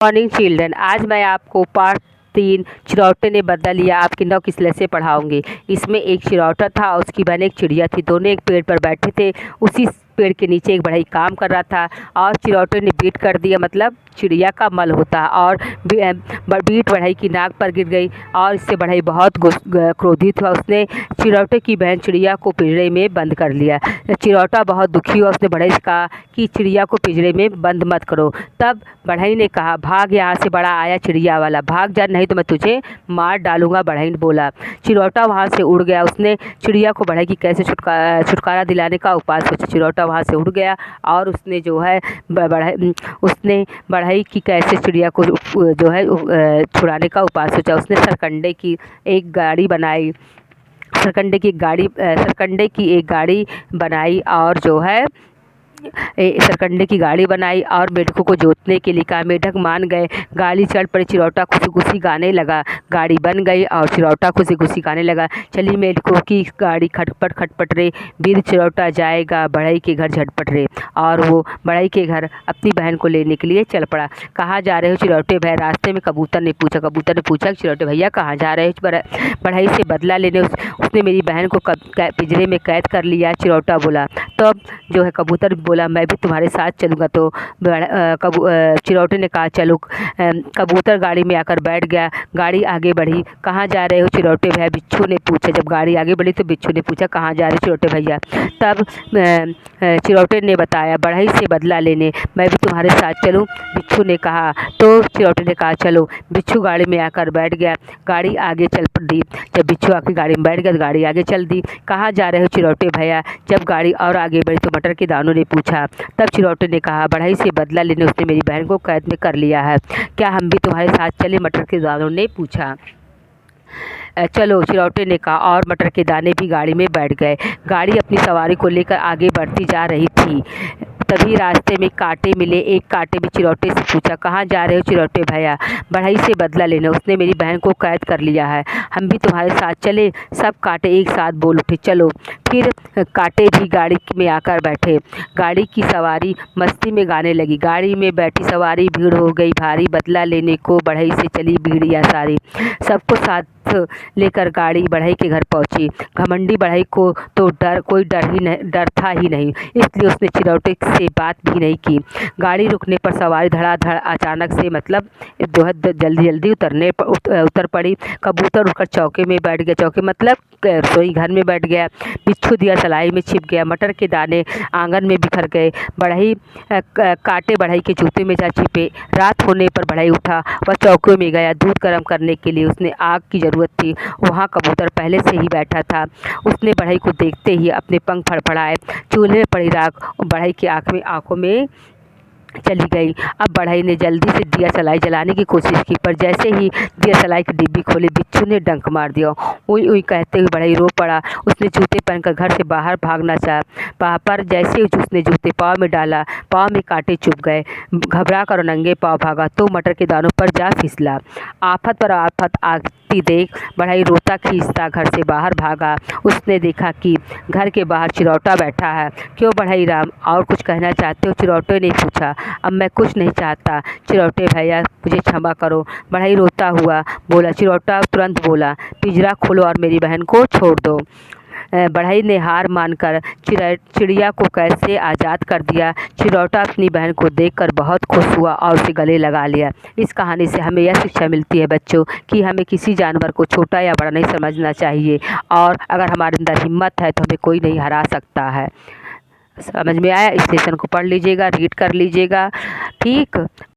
Morning children, आज मैं आपको पार्ट 3 चिरौटे ने बदला लिया आपकी नौ किस्लें से पढ़ाऊंगी। इसमें एक चिरौटा था और उसकी बहन एक चिड़िया थी। दोनों एक पेड़ पर बैठे थे। उसी पेड़ के नीचे एक बढ़ई काम कर रहा था और चिरौटे ने बीट कर दिया, मतलब चिड़िया का मल होता है, और बीट बढ़ई की नाक पर गिर गई और इससे बढ़ई बहुत क्रोधित हुआ। उसने चिरौटे की बहन चिड़िया को पिंजरे में बंद कर लिया। चिरौटा बहुत दुखी हुआ। उसने बढ़ई से कहा कि चिड़िया को पिंजरे में बंद मत करो। तब बढ़ई ने कहा, भाग यहाँ से, बड़ा आया चिड़िया वाला, भाग जा, नहीं तो मैं तुझे मार डालूंगा। बढ़ई ने बोला। चिरौटा वहाँ से उड़ गया। उसने चिड़िया को बढ़ई की कैसे छुटकारा दिलाने का उपाय सोचा। चिरौटा वहाँ से उड़ गया और उसने जो है बढ़ई की कैसे चिड़िया को जो है छुड़ाने का उपाय सोचा। उसने सरकंडे की एक गाड़ी बनाई। सरकंडे की एक गाड़ी बनाई और जो है सरकंडे की गाड़ी बनाई और मेढकों को जोतने के लिए कहा। मेढक मान गए। गाड़ी चढ़ पड़ी। चिरौटा खुशी खुशी गाने लगा। गाड़ी बन गई और चिरौटा खुशी खुशी गाने लगा। चली मेढकों की गाड़ी, खटपट खटपट रे, बीर चिरौटा जाएगा बढ़ई के घर झटपट रे। और वो बढ़ई के घर अपनी बहन को लेने के लिए चल पड़ा। कहाँ जा रहे हो चिरौटे भाई? रास्ते में कबूतर ने पूछा चिरौटे भैया कहाँ जा रहे हो? बढ़ई से बदला लेने। उसने मेरी बहन को पिंजरे में कैद कर लिया, चिरौटा बोला। तो अब जो है कबूतर बोला, मैं भी तुम्हारे साथ चलूँगा। तो चिरौटे ने कहा चलो। कबूतर गाड़ी में आकर बैठ गया। गाड़ी आगे बढ़ी। कहाँ जा रहे हो चिरौटे भैया? बिच्छू ने पूछा। जब गाड़ी आगे बढ़ी तो बिच्छू ने पूछा, कहाँ जा रहे हो चिरौटे भैया? तब चिरौटे ने बताया, बढ़ई से बदला लेने, मैं भी तुम्हारे साथ चलूँ? बिच्छू ने कहा। तो चिरौटे ने कहा चलो। बिच्छू गाड़ी में आकर बैठ गया। गाड़ी आगे चल दी। जब बिच्छू आकर गाड़ी में बैठ गया तो गाड़ी आगे चल दी। कहाँ जा रहे हो चिरौटे भैया? जब गाड़ी और आगे बढ़ी तो मटर के दानों ने पूछा। तब चिरौटे ने कहा, बढ़ई से बदला लेने उसने मेरी बहन को कैद में कर लिया है, क्या हम भी तुम्हारे साथ चले? मटर के दानों ने पूछा। चलो, चिरौटे ने कहा और मटर के दाने भी गाड़ी में बैठ गए। गाड़ी अपनी सवारी को लेकर आगे बढ़ती जा रही थी। तभी रास्ते में कांटे मिले। एक कांटे में चिरौटे से पूछा, कहाँ जा रहे हो चिरौटे भैया? बढ़ई से बदला लेने उसने मेरी बहन को कैद कर लिया है, हम भी तुम्हारे साथ चले? सब कांटे एक साथ बोल उठे, चलो। फिर कांटे भी गाड़ी में आकर बैठे। गाड़ी की सवारी मस्ती में गाने लगी। गाड़ी में बैठी सवारी भीड़ हो गई भारी, बदला लेने को बढ़ई से चली भीड़िया सारी। सबको साथ लेकर गाड़ी बढ़ई के घर पहुंची। घमंडी बढ़ई को तो डर था ही नहीं, इसलिए उसने चिरौटे से बात भी नहीं की। गाड़ी रुकने पर सवारी धड़ाधड़ अचानक से, मतलब जो है जल्दी जल्दी उतर पड़ी। कबूतर उठकर चौके में बैठ गया। चौके मतलब रसोई घर में बैठ गया। बिच्छू दिया सलाई में छिप गया। मटर के दाने आंगन में बिखर गए। बढ़ई कांटे बढ़ई के जूते में जा छिपे। रात होने पर बढ़ई उठा। वह चौके में गया। दूध गर्म करने के लिए उसने आग की जरूरत थी। वहाँ कबूतर पहले से ही बैठा था। उसने बढ़ई को देखते ही अपने पंख फड़फड़ाए। चूल्हे में पड़ी राख बढ़ई की आंखों में चली गई। अब बढ़ई ने जल्दी से दिया सलाई जलाने की कोशिश की, पर जैसे ही दिया सलाई की डिब्बी खोली, बिच्छू ने डंक मार दिया। उई उई कहते हुए बढ़ई रो पड़ा। उसने जूते पहनकर घर से बाहर भागना चाहा, पर जैसे ही उसने जूते पाँव में डाला, पाँव में कांटे चुभ गए। घबरा कर नंगे पाँव भागा तो मटर के दानों पर जा फिसला। आफत पर आफत आती देख बढ़ई रोता खींचता घर से बाहर भागा। उसने देखा कि घर के बाहर चिरौटा बैठा है। क्यों बढ़ई राम, और कुछ कहना चाहते हो? चिरौटे ने पूछा। अब मैं कुछ नहीं चाहता चिरौटे भैया, मुझे क्षमा करो, बढ़ई रोता हुआ बोला। चिरौटा तुरंत बोला, पिंजरा खोलो और मेरी बहन को छोड़ दो। बढ़ई ने हार मानकर चिड़िया को कैसे आज़ाद कर दिया। चिरौटा अपनी बहन को देखकर बहुत खुश हुआ और उसे गले लगा लिया। इस कहानी से हमें यह शिक्षा मिलती है बच्चों कि हमें किसी जानवर को छोटा या बड़ा नहीं समझना चाहिए, और अगर हमारे अंदर हिम्मत है तो हमें कोई नहीं हरा सकता है। समझ में आया? इस लेसन को पढ़ लीजिएगा, रीड कर लीजिएगा, ठीक।